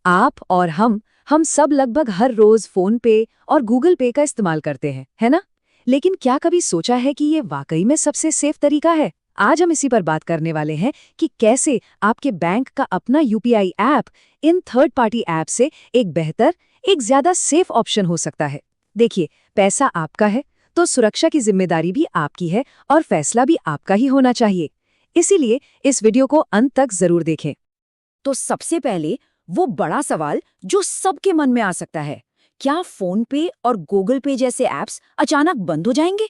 आप और हम सब लगभग हर रोज फोन पे और गूगल पे का इस्तेमाल करते हैं, है ना? लेकिन क्या कभी सोचा है कि ये वाकई में सबसे सेफ तरीका है? आज हम इसी पर बात करने वाले हैं कि कैसे आपके बैंक का अपना UPI app in third party app से एक बेहतर, एक ज्यादा सेफ ऑप्शन हो सकता है। देखिए, पैसा आपका है, तो सुरक्षा की जिम्मेदारी भी आपकी है और फैसला भी आपका ही होना चाहिए। इसीलिए इस वीडियो को अंत तक जरूर देखें। तो सबसे पहले वो बड़ा सवाल जो सबके मन में आ सकता है, क्या फोन पे और गूगल पे जैसे ऐप्स अचानक बंद हो जाएंगे?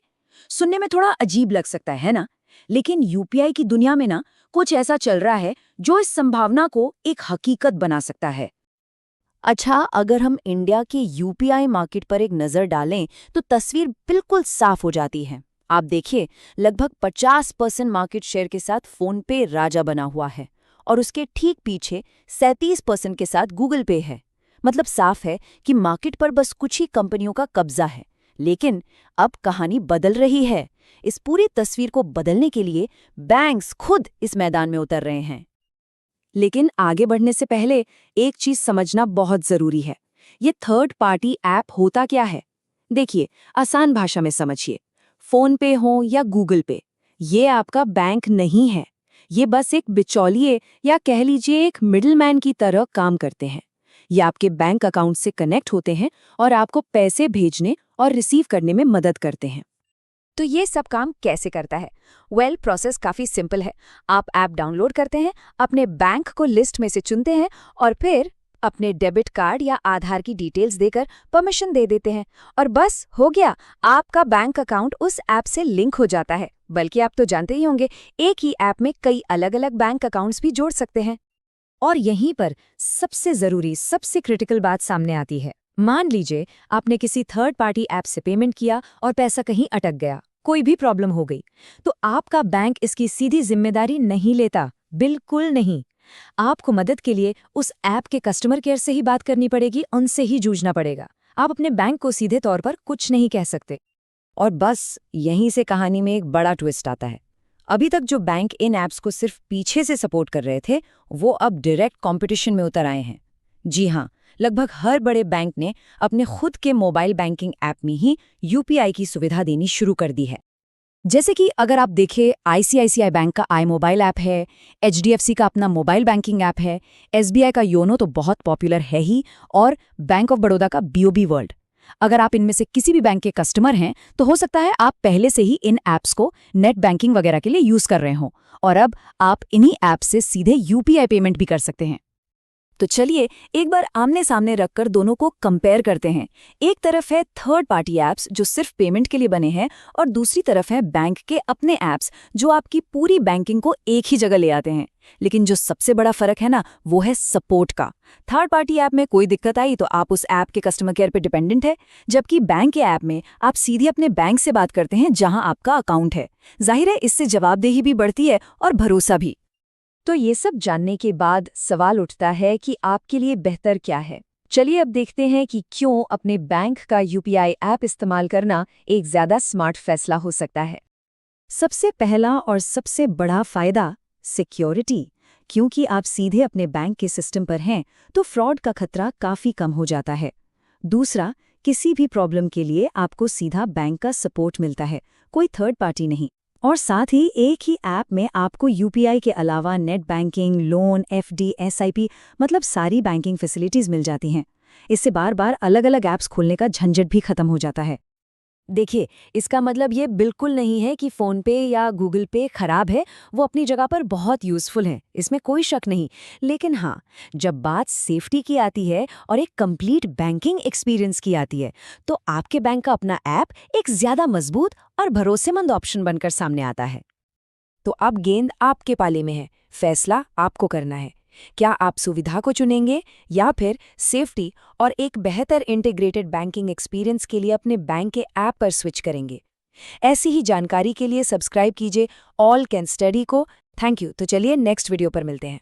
सुनने में थोड़ा अजीब लग सकता है ना? लेकिन यूपीआई की दुनिया में ना कुछ ऐसा चल रहा है जो इस संभावना को एक हकीकत बना सकता है। अच्छा, अगर हम इंडिया के यूपीआई मार्केट पर एक नजर डालें तो तस्वीर बिल्कुल साफ हो जाती है। आप देखिए, लगभग 50% मार्केट शेयर के साथ फोन पे राजा बना हुआ है और उसके ठीक पीछे 37% के साथ गूगल पे है। मतलब साफ है कि मार्केट पर बस कुछ ही कंपनियों का कब्जा है। लेकिन अब कहानी बदल रही है। इस पूरी तस्वीर को बदलने के लिए बैंक्स खुद इस मैदान में उतर रहे हैं। लेकिन आगे बढ़ने से पहले एक चीज समझना बहुत जरूरी है। ये थर्ड पार्टी ऐप होता क्या है? देखिए, आसान भाषा में समझिए। फोन पे हो या गूगल पे, ये आपका बैंक नहीं है। ये बस एक बिचौलिए या कह लीजिए एक मिडलमैन की तरह काम करते हैं। ये आपके बैंक अकाउंट से कनेक्ट होते हैं और आपको पैसे भेजने और रिसीव करने में मदद करते हैं। तो ये सब काम कैसे करता है? प्रोसेस काफ़ी सिंपल है। आप ऐप डाउनलोड करते हैं, अपने बैंक को लिस्ट में से चुनते हैं और फिर अपने डेबिट कार्ड या आधार की डिटेल्स देकर परमिशन दे देते हैं और बस हो गया, आपका बैंक अकाउंट उस ऐप से लिंक हो जाता है। बल्कि आप तो जानते ही होंगे, एक ही ऐप में कई अलग-अलग बैंक अकाउंट्स भी जोड़ सकते हैं। और यहीं पर सबसे ज़रूरी, सबसे क्रिटिकल बात सामने आती है। मान लीजिए आपने किसी थर्ड पार्टी ऐप से पेमेंट किया और पैसा कहीं अटक गया, कोई भी प्रॉब्लम हो गई, तो आपका बैंक इसकी सीधी जिम्मेदारी नहीं लेता, बिल्कुल नहीं। आपको मदद के लिए उस ऐप के कस्टमर केयर से ही बात करनी पड़ेगी, उनसे ही जूझना पड़ेगा। आप अपने बैंक को सीधे तौर पर कुछ नहीं कह सकते। और बस यहीं से कहानी में एक बड़ा ट्विस्ट आता है। अभी तक जो बैंक इन ऐप्स को सिर्फ पीछे से सपोर्ट कर रहे थे, वो अब डायरेक्ट कंपटीशन में उतर आए हैं। जी हाँ, लगभग हर बड़े बैंक ने अपने खुद के मोबाइल बैंकिंग ऐप में ही यूपीआई की सुविधा देनी शुरू कर दी है। जैसे कि अगर आप देखें, आईसीआईसीआई बैंक का आई मोबाइल ऐप है, एचडीएफसी का अपना मोबाइल बैंकिंग ऐप है, एसबीआई का योनो तो बहुत पॉपुलर है ही, और बैंक ऑफ बड़ौदा का बीओबी वर्ल्ड। अगर आप इनमें से किसी भी बैंक के कस्टमर हैं, तो हो सकता है आप पहले से ही इन ऐप्स को नेट बैंकिंग वगैरह के लिए यूज कर रहे हों और अब आप इन्हीं ऐप से सीधे यूपीआई पेमेंट भी कर सकते हैं। तो चलिए एक बार आमने सामने रखकर दोनों को कंपेयर करते हैं। एक तरफ है थर्ड पार्टी ऐप्स जो सिर्फ पेमेंट के लिए बने हैं और दूसरी तरफ है बैंक के अपने ऐप्स जो आपकी पूरी बैंकिंग को एक ही जगह ले आते हैं। लेकिन जो सबसे बड़ा फर्क है ना, वो है सपोर्ट का। थर्ड पार्टी ऐप में कोई दिक्कत आई तो आप उस ऐप के कस्टमर केयर पे डिपेंडेंट है, जबकि बैंक के ऐप में आप सीधे अपने बैंक से बात करते हैं जहां आपका अकाउंट है। जाहिर है, इससे जवाबदेही भी बढ़ती है और भरोसा भी। तो ये सब जानने के बाद सवाल उठता है कि आपके लिए बेहतर क्या है। चलिए अब देखते हैं कि क्यों अपने बैंक का यूपीआई ऐप इस्तेमाल करना एक ज्यादा स्मार्ट फैसला हो सकता है। सबसे पहला और सबसे बड़ा फायदा, सिक्योरिटी। क्योंकि आप सीधे अपने बैंक के सिस्टम पर हैं, तो फ्रॉड का खतरा काफी कम हो जाता है। दूसरा, किसी भी प्रॉब्लम के लिए आपको सीधा बैंक का सपोर्ट मिलता है, कोई थर्ड पार्टी नहीं। और साथ ही एक ही ऐप में आपको यूपीआई के अलावा net banking, loan, FD, SIP मतलब सारी बैंकिंग फैसिलिटीज मिल जाती हैं। इससे बार बार अलग अलग ऐप्स खोलने का झंझट भी खत्म हो जाता है। देखिए, इसका मतलब ये बिल्कुल नहीं है कि फ़ोन पे या गूगल पे खराब है, वो अपनी जगह पर बहुत यूज़फुल है, इसमें कोई शक नहीं। लेकिन हाँ, जब बात सेफ्टी की आती है और एक कंप्लीट बैंकिंग एक्सपीरियंस की आती है, तो आपके बैंक का अपना ऐप एक ज़्यादा मजबूत और भरोसेमंद ऑप्शन बनकर सामने आता है। तो अब गेंद आपके पाले में है, फैसला आपको करना है। क्या आप सुविधा को चुनेंगे या फिर सेफ्टी और एक बेहतर इंटीग्रेटेड बैंकिंग एक्सपीरियंस के लिए अपने बैंक के ऐप पर स्विच करेंगे? ऐसी ही जानकारी के लिए सब्सक्राइब कीजिए ऑल कैन स्टडी को। Thank you. तो चलिए नेक्स्ट वीडियो पर मिलते हैं।